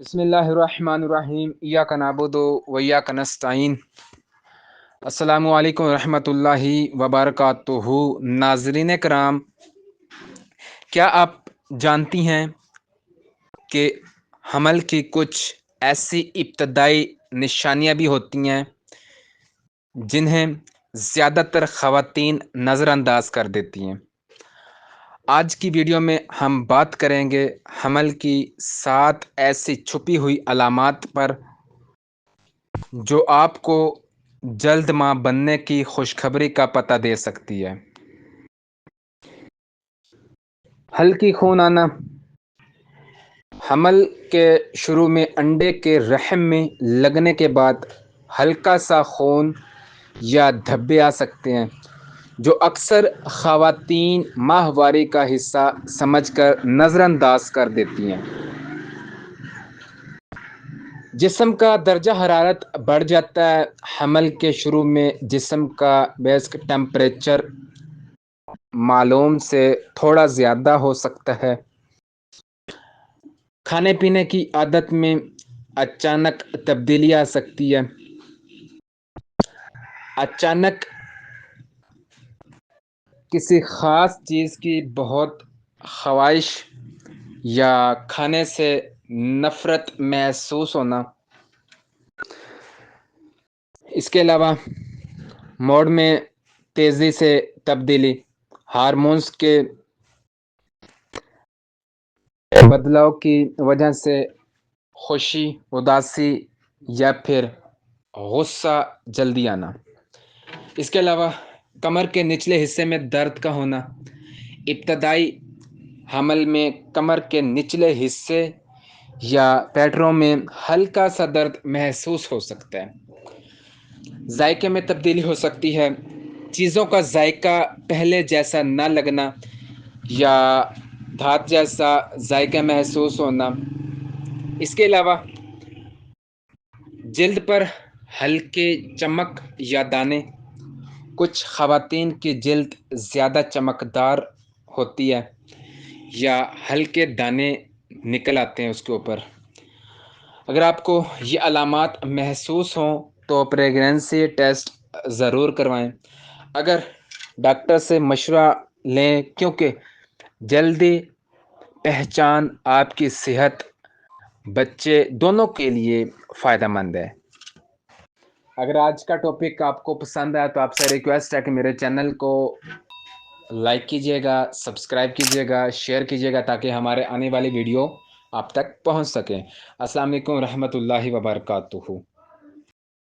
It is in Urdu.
بسم اللہ الرحمن الرحیم ایاک نعبد و ایاک نستعین۔ السلام علیکم ورحمۃ اللہ وبرکاتہ۔ ناظرین کرام، کیا آپ جانتی ہیں کہ حمل کی کچھ ایسی ابتدائی نشانیاں بھی ہوتی ہیں جنہیں زیادہ تر خواتین نظر انداز کر دیتی ہیں؟ آج کی ویڈیو میں ہم بات کریں گے حمل کی 7 ایسی چھپی ہوئی علامات پر جو آپ کو جلد ماں بننے کی خوشخبری کا پتہ دے سکتی ہے۔ ہلکی خون آنا۔ حمل کے شروع میں انڈے کے رحم میں لگنے کے بعد ہلکا سا خون یا دھبے آ سکتے ہیں جو اکثر خواتین ماہواری کا حصہ سمجھ کر نظر انداز کر دیتی ہیں۔ جسم کا درجہ حرارت بڑھ جاتا ہے۔ حمل کے شروع میں جسم کا بیسک ٹمپریچر معلوم سے تھوڑا زیادہ ہو سکتا ہے۔ کھانے پینے کی عادت میں اچانک تبدیلی آ سکتی ہے۔ اچانک کسی خاص چیز کی بہت خواہش یا کھانے سے نفرت محسوس ہونا۔ اس کے علاوہ موڈ میں تیزی سے تبدیلی، ہارمونز کے بدلاؤ کی وجہ سے خوشی، اداسی یا پھر غصہ جلدی آنا۔ اس کے علاوہ کمر کے نچلے حصے میں درد کا ہونا۔ ابتدائی حمل میں کمر کے نچلے حصے یا پیٹروں میں ہلکا سا درد محسوس ہو سکتا ہے۔ ذائقے میں تبدیلی ہو سکتی ہے۔ چیزوں کا ذائقہ پہلے جیسا نہ لگنا یا دھات جیسا ذائقہ محسوس ہونا۔ اس کے علاوہ جلد پر ہلکے چمک یا دانے۔ کچھ خواتین کی جلد زیادہ چمکدار ہوتی ہے یا ہلکے دانے نکل آتے ہیں اس کے اوپر۔ اگر آپ کو یہ علامات محسوس ہوں تو پریگنینسی ٹیسٹ ضرور کروائیں۔ اگر ڈاکٹر سے مشورہ لیں کیونکہ جلدی پہچان آپ کی صحت، بچے دونوں کے لیے فائدہ مند ہے۔ اگر آج کا ٹاپک آپ کو پسند آیا تو آپ سے ریکویسٹ ہے کہ میرے چینل کو لائک کیجیے گا، سبسکرائب کیجیے گا، شیئر کیجیے گا تاکہ ہمارے آنے والی ویڈیو آپ تک پہنچ سکیں۔ السلام علیکم ورحمۃ اللہ وبرکاتہ۔